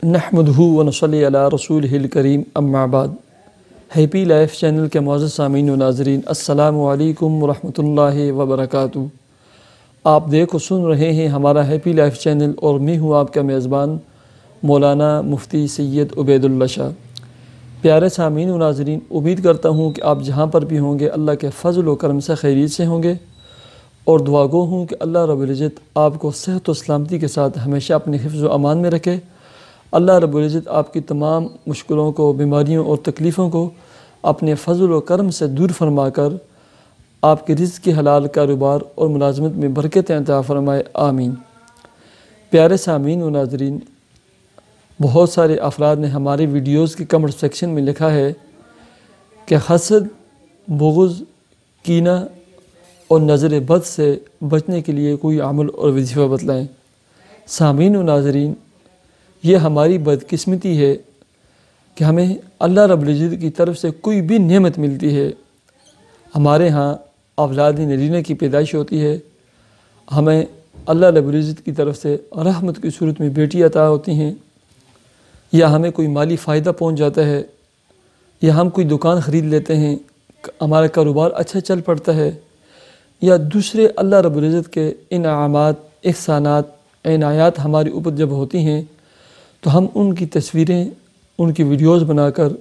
نحمدہ و نصلی علی رسولہ الکریم اما بعد۔ ہیپی لائف چینل کے معزز سامعین و ناظرین، السلام علیکم ورحمۃ اللہ وبرکاتہ۔ آپ دیکھ و سن رہے ہیں ہمارا ہیپی لائف چینل اور میں ہوں آپ کا میزبان مولانا مفتی سید عبید اللہ شاہ۔ پیارے سامعین و ناظرین، امید کرتا ہوں کہ آپ جہاں پر بھی ہوں گے اللہ کے فضل و کرم سے خیریت سے ہوں گے، اور دعا گو ہوں کہ اللہ رب العزت آپ کو صحت و سلامتی کے ساتھ ہمیشہ اپنے حفظ و امان میں رکھے۔ اللہ رب العزت آپ کی تمام مشکلوں کو، بیماریوں اور تکلیفوں کو اپنے فضل و کرم سے دور فرما کر آپ کے رزق کی حلال کاروبار اور ملازمت میں برکت عطا فرمائے، آمین۔ پیارے سامعین و ناظرین، بہت سارے افراد نے ہماری ویڈیوز کی کمنٹ سیکشن میں لکھا ہے کہ حسد، بغض، کینہ اور نظر بد سے بچنے کے لیے کوئی عمل اور وظیفہ بتلائیں۔ سامعین و ناظرین، یہ ہماری بدقسمتی ہے کہ ہمیں اللہ رب العزت کی طرف سے کوئی بھی نعمت ملتی ہے۔ ہمارے ہاں اولاد نرینہ کی پیدائش ہوتی ہے، ہمیں اللہ رب العزت کی طرف سے رحمت کی صورت میں بیٹی عطا ہوتی ہیں، یا ہمیں کوئی مالی فائدہ پہنچ جاتا ہے، یا ہم کوئی دکان خرید لیتے ہیں، ہمارا کاروبار اچھا چل پڑتا ہے، یا دوسرے اللہ رب العزت کے انعامات، احسانات، عنایات ہمارے اوپر جب ہوتی ہیں تو ہم ان کی تصویریں، ان کی ویڈیوز بنا کر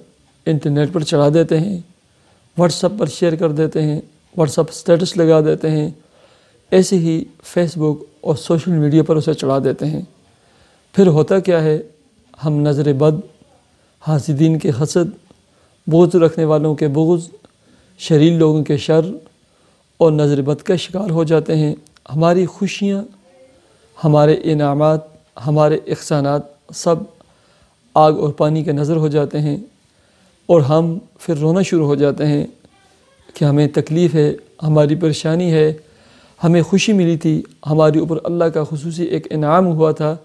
انٹرنیٹ پر چڑھا دیتے ہیں، واٹس ایپ پر شیئر کر دیتے ہیں، واٹس ایپ اسٹیٹس لگا دیتے ہیں، ایسے ہی فیس بک اور سوشل میڈیا پر اسے چڑھا دیتے ہیں۔ پھر ہوتا کیا ہے، ہم نظر بد، حاسدین کے حسد، بغض رکھنے والوں کے بغض، شریر لوگوں کے شر اور نظر بد کا شکار ہو جاتے ہیں۔ ہماری خوشیاں، ہمارے انعامات، ہمارے احسانات سب آگ اور پانی کے نظر ہو جاتے ہیں، اور ہم پھر رونا شروع ہو جاتے ہیں کہ ہمیں تکلیف ہے، ہماری پریشانی ہے، ہمیں خوشی ملی تھی، ہمارے اوپر اللہ کا خصوصی ایک انعام ہوا تھا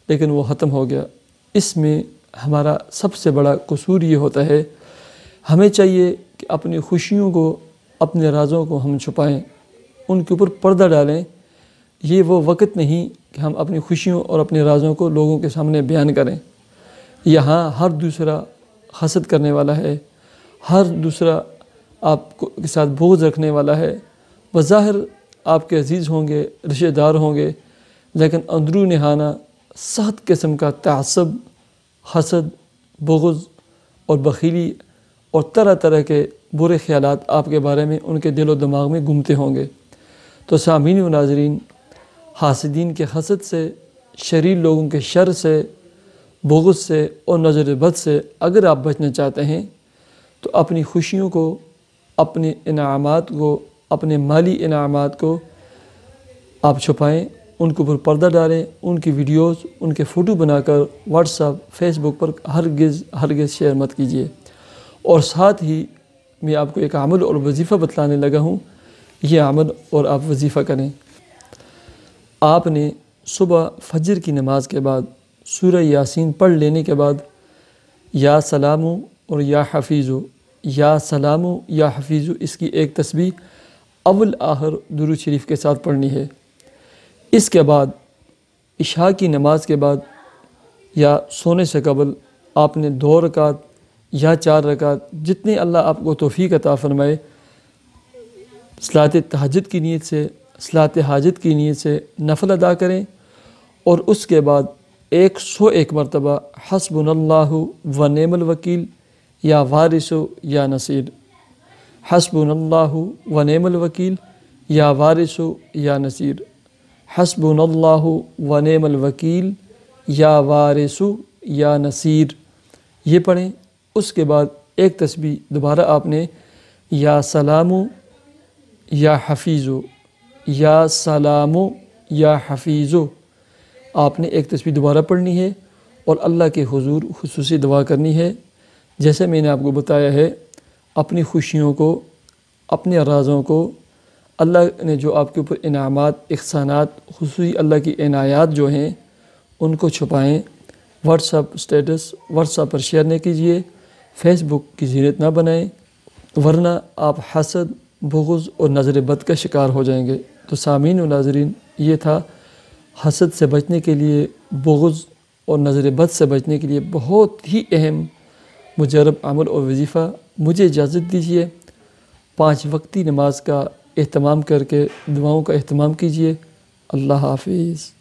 لیکن وہ ختم ہو گیا۔ اس میں ہمارا سب سے بڑا قصور یہ ہوتا ہے، ہمیں چاہیے کہ اپنی خوشیوں کو، اپنے رازوں کو ہم چھپائیں، ان کے اوپر پردہ ڈالیں۔ یہ وہ وقت نہیں کہ ہم اپنی خوشیوں اور اپنے رازوں کو لوگوں کے سامنے بیان کریں۔ یہاں ہر دوسرا حسد کرنے والا ہے، ہر دوسرا آپ کے ساتھ بغض رکھنے والا ہے۔ بظاہر آپ کے عزیز ہوں گے، رشتہ دار ہوں گے، لیکن اندرون نہانہ سخت قسم کا تعصب، حسد، بغض اور بخیلی اور طرح طرح کے برے خیالات آپ کے بارے میں ان کے دل و دماغ میں گھومتے ہوں گے۔ تو سامعین و ناظرین، حاسدین کے حسد سے، شریر لوگوں کے شر سے، بغض سے اور نظر بد سے اگر آپ بچنا چاہتے ہیں تو اپنی خوشیوں کو، اپنے انعامات کو، اپنے مالی انعامات کو آپ چھپائیں، ان کے اوپر پردہ ڈالیں، ان کی ویڈیوز، ان کے فوٹو بنا کر واٹس ایپ، فیس بک پر ہرگز شیئر مت کیجیے۔ اور ساتھ ہی میں آپ کو ایک عمل اور وظیفہ بتلانے لگا ہوں، یہ عمل اور آپ وظیفہ کریں۔ آپ نے صبح فجر کی نماز کے بعد سورہ یاسین پڑھ لینے کے بعد یا سلامو اور یا حفیظو، یا سلامو یا حفیظو، اس کی ایک تسبیح اول آخر درود شریف کے ساتھ پڑھنی ہے۔ اس کے بعد عشاء کی نماز کے بعد یا سونے سے قبل آپ نے 2 رکعت یا 4 رکعت، جتنے اللہ آپ کو توفیق عطا فرمائے، صلاۃ تہجد کی نیت سے، صلاۃ حاجت کی نیت سے نفل ادا کریں، اور اس کے بعد 101 مرتبہ حسبنا اللہ و نعم الوکیل یا وارث یا نصیر، حسبنا اللہ و نعم الوکیل یا وارث یا نصیر، حسبنا اللہ و نعم الوکیل یا وارث یا نصیر، یہ پڑھیں۔ اس کے بعد ایک تسبیح دوبارہ آپ نے یا سلامو یا حفیظو، یا سلامو یا حفیظو، آپ نے ایک تسبیح دوبارہ پڑھنی ہے اور اللہ کے حضور خصوصی دعا کرنی ہے۔ جیسے میں نے آپ کو بتایا ہے، اپنی خوشیوں کو، اپنے رازوں کو، اللہ نے جو آپ کے اوپر انعامات، احسانات، خصوصی اللہ کی عنایات جو ہیں ان کو چھپائیں۔ WhatsApp status, WhatsApp پر شیئر نہ کیجیے، فیس بک کی زینت نہ بنائیں، ورنہ آپ حسد، بغض اور نظر بد کا شکار ہو جائیں گے۔ تو سامعین و ناظرین، یہ تھا حسد سے بچنے کے لیے، بغض اور نظر بد سے بچنے کے لیے بہت ہی اہم مجرب عمل اور وظیفہ۔ مجھے اجازت دیجیے، 5 وقتی نماز کا اہتمام کر کے دعاؤں کا اہتمام کیجیے۔ اللہ حافظ۔